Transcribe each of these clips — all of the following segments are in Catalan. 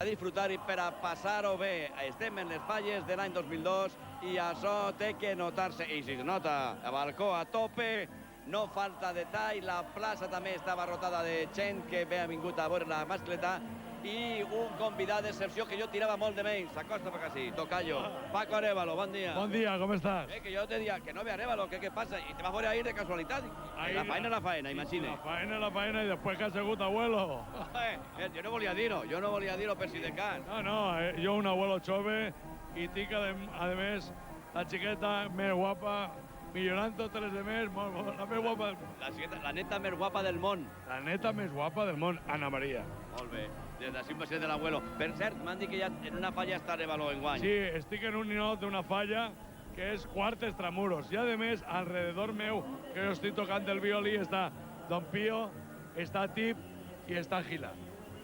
a disfrutar i per a passar-ho bé. Estem en les falles de l'any 2002 i això té que notar-se. I si es nota, el balcó a tope, no falta detall, la plaça també està abarrotada de gent que bé ha vingut a veure la mascleta i un convidat d'excepció que jo tirava molt de menys. S'acosta per aquí, Tocayo. Paco Arévalo, bon dia. Bon dia, com estàs? Que jo te diria que no ve Arévalo, ¿qué pasa? Y te vas a ver ahí de casualidad. La faena es la faena, imagine. La faena és la faena i després que ha sigut abuelo. Jo no volia dir-ho per si de cas. No, jo un abuelo chove i tinc, a més, la xiqueta més guapa, millorant totes les demés, la més guapa. La neta més guapa del món. La neta més guapa del món, Ana Maria. Molt bé. Des d'ací va ser de l'abuelo. Per cert, m'han dit que ja en una falla està Arévalo enguany. Sí, estic en un ninot d'una falla que és quart extramuros. I, a més, alrededor meu, que jo estic tocant el violí, està Don Pío, està Tip i està Gila.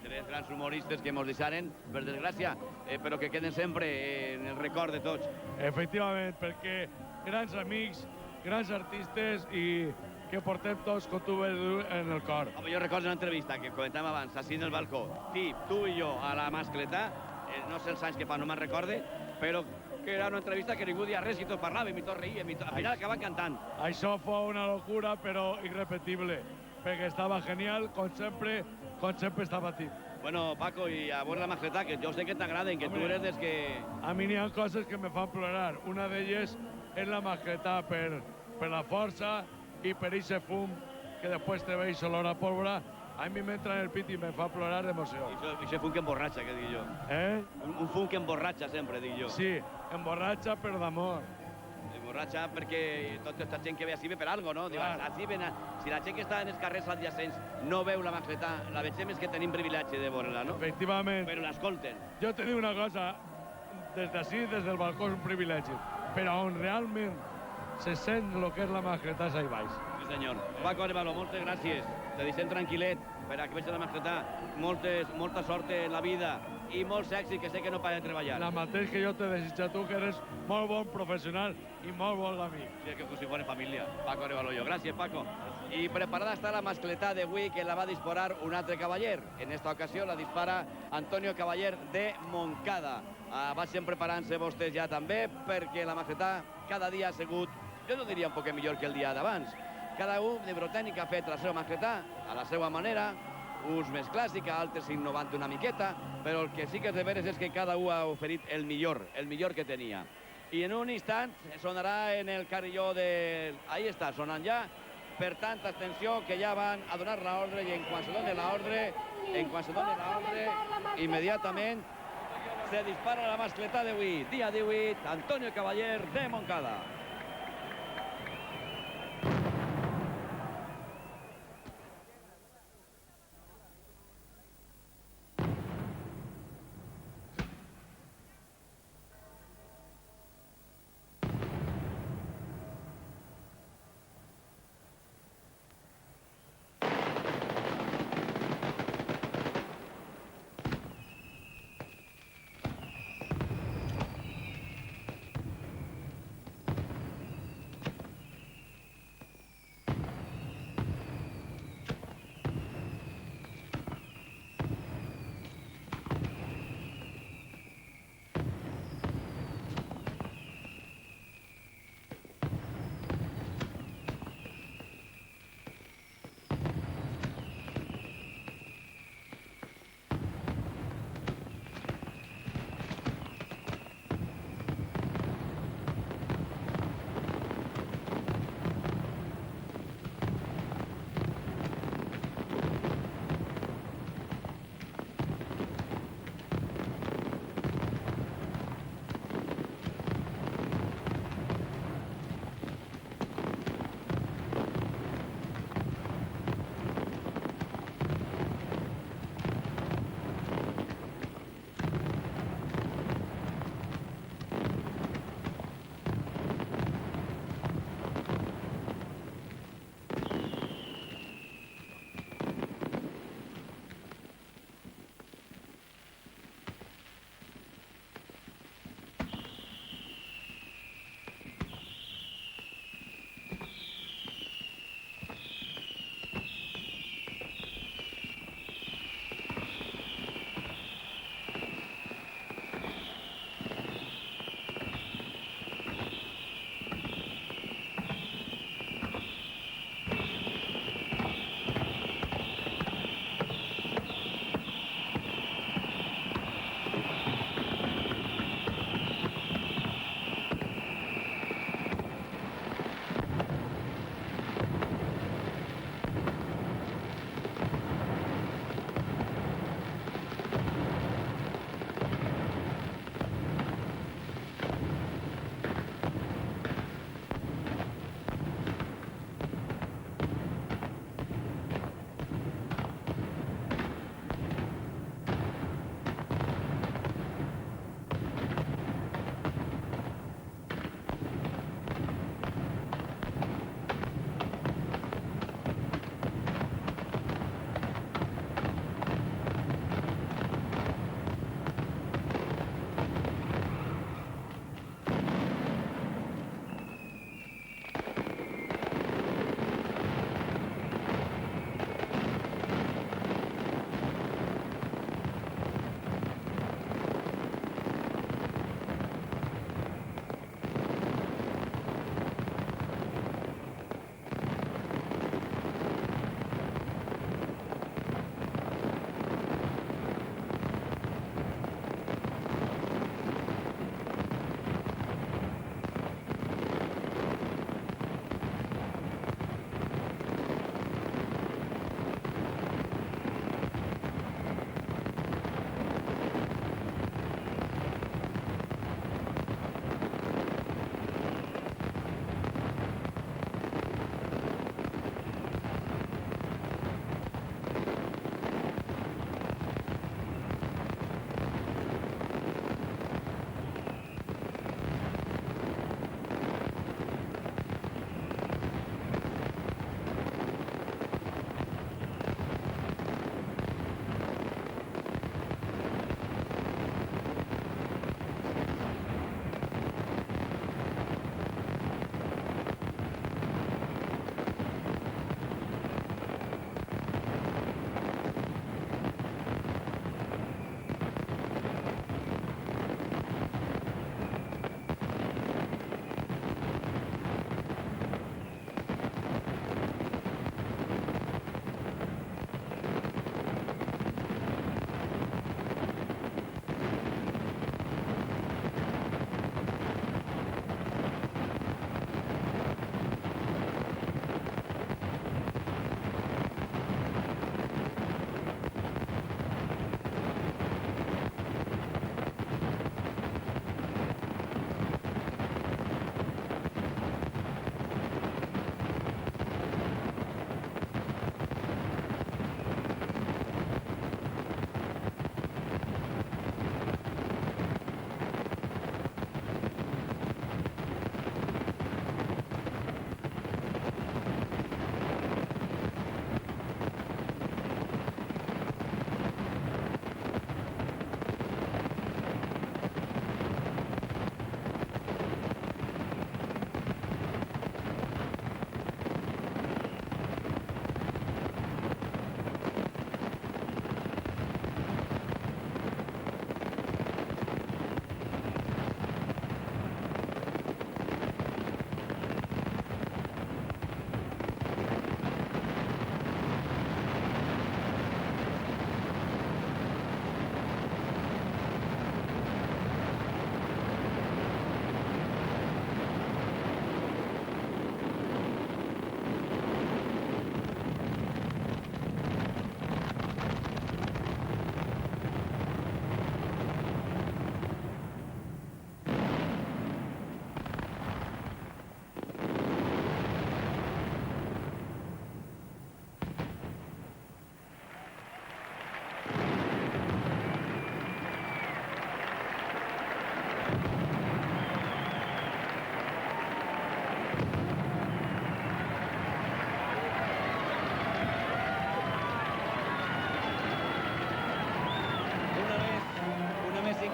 Tres grans humoristes que mos deixaren, per desgràcia, però que queden sempre en el record de tots. Efectivament, perquè grans amics, grans artistes i que portem tots, com tu ves, en el cor. Home, jo recordo una entrevista que comentàvem abans, així en el balcó. Tip, tu i jo a la mascleta, no sé els anys que fa, no me'n recorde, però que era una entrevista que ningú dia res i tots parlàvem i tots reíem i al final acaben cantant. Això fue una locura, però irrepetible, perquè estava genial, com sempre estava Tip. Bueno, Paco, i a veure la mascleta, que jo sé que t'agraden, que tu eres des que... A mi n'hi ha coses que me fan plorar. Una d'elles és la mascleta per la força i per ese fum que després te veig olor a pólvora. A mi m'entra en el pit i me fa plorar d'emoció. I això fum que emborratxa, que dic jo. Un fum que emborratxa sempre, dic jo. Sí, emborratxa però d'amor. Emborratxa perquè tota aquesta gent que ve així ve per algo, no? Diu, així ven si la gent que està en els carrers adjacents no veu la mascleta, la veiem és que tenim privilatge de veure-la, no? Efectivament. Però l'escolten. Jo te dic una cosa, des d'ací, des del balcó, és un privilegi, però on realment se sent el que és la mascleta és ahí baix. Sí, senyor. Paco Arévalo, moltes gràcies. Te deixem tranquil·let per a que vegis la mascleta. Molta sort en la vida i molts èxits, que sé que no para de treballar. La mateix que jo te desitjo a tu, que eres molt bon professional i molt bon amic. Sí, que fos bona família. Paco Arévalo, jo. Gràcies, Paco. I preparada està la mascleta d'avui, que la va disparar un altre cavaller. En esta ocasió la dispara Antonio Cavaller de Montcada. Vagin preparant-se vostès ja també, perquè la mascleta cada dia ha sigut, jo no diria un poc millor que el dia d'abans. Cada un de Brotènic ha fet la seva mascleta a la seva manera, uns més clàssica, altres innovant una miqueta, però el que sí que és de veres és que cada un ha oferit el millor que tenia. I en un instant sonarà en el carilló de... Ahí està, sonant ja. Per tant, atenció, que ja van a donar l'ordre i en quan se doni l'ordre, immediatament se dispara la mascleta d'avui. Dia 18, Antonio Cavaller de Montcada.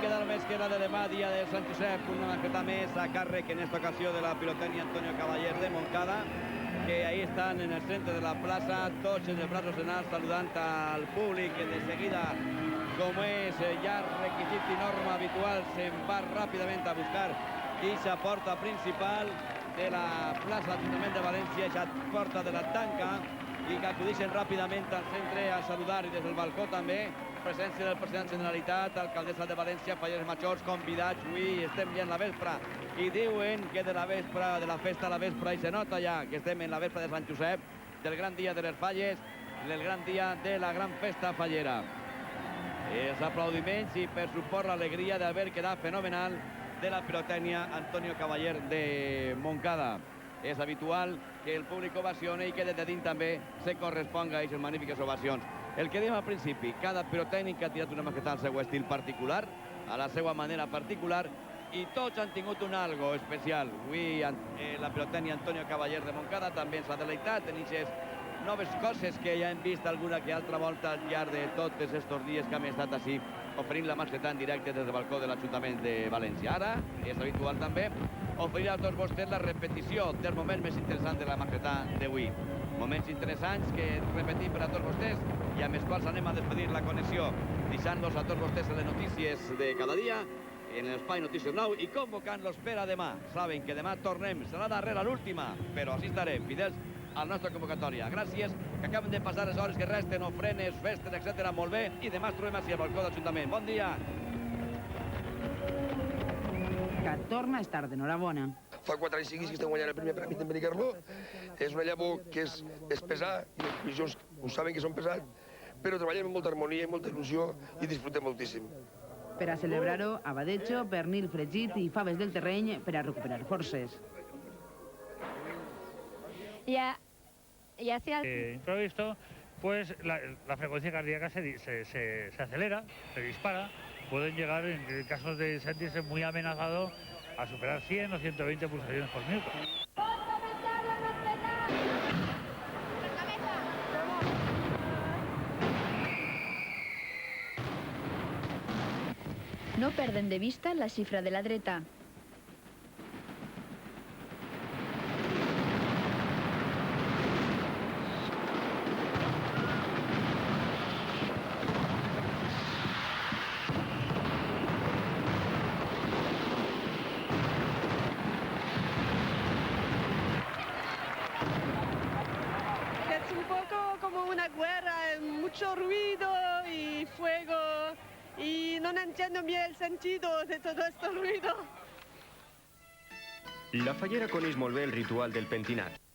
queda només que la de demà, dia de Sant Josep, una mascleta més a càrrec en esta ocasió de la pirotècnia Antonio Cavaller de Montcada, que ahí están en el centre de la plaça, tots en els braços en alt, saludant al públic, que de seguida, com és ja requisit i norma habitual, se'n va ràpidament a buscar aquesta porta principal de la plaça d'Ajuntament de València, aquesta porta de la tanca, i que acudixen ràpidament al centre a saludar, i des del balcó també, presència del president de la Generalitat, alcaldessa de València, Falleres Majors, convidats. Avui estem ja en la vespra i diuen que de la vespra, de la festa a la vespra, i se nota ja que estem en la vespra de Sant Josep, del gran dia de les falles, del gran dia de la gran festa fallera. Els aplaudiments i, per suport, l'alegria d'haver quedat fenomenal de la pirotècnia Antonio Cavaller de Montcada. És habitual que el públic ovacione i que des de dins també se corresponga a aquestes magnífiques ovacions. El que diem al principi, cada pirotècnic ha tirat una mascleta al seu estil particular, a la seva manera particular, i tots han tingut un algo especial. Avui la pirotècnia Antonio Cavaller de Montcada també ens ha deleitat en aquestes noves coses que ja hem vist alguna que altra volta al llarg de tots aquests dies que hem estat així oferint la mascleta en directe des del balcó de l'Ajuntament de València. Ara, és habitual també, oferir a tots vostès la repetició del moment més interessant de la mascleta d'avui. Moments interessants que repetim per a tots vostès i amb els quals anem a despedir la connexió, deixant-los a tots vostès les notícies de cada dia en l'Espai Notícies Nou i convocant-los per a demà. Saben que demà tornem, serà darrere l'última, però així estarem, fidels a la nostra convocatòria. Gràcies, que acaben de passar les hores que resten, ofrenes, festes, etc. Molt bé, i demà ens trobem així al balcó de l'Ajuntament. Bon dia! Que torna a estar d'enhorabona. Fa 4 anys seguits que estem guanyant el primer premi de Benicarló. És una llavor que és pesar, i les comissions ho saben que són pesats, però treballem amb molta harmonia, amb molta il·lusió i disfrutem moltíssim. Per a celebrar-ho, abadecho, pernil fregit i faves del terreny per a recuperar forces. Y hacia imprevisto, pues la frecuencia cardíaca se acelera, se dispara. Pueden llegar, en casos de sentirse muy amenazado, a superar 100 o 120 pulsaciones por minuto. no perden de vista la xifra de la dreta. Es un poco como una guerra, mucho ruido y fuego, y no entiendo bien el sentido de todo este ruido. La fallera coneix molt bé el ritual del pentinat.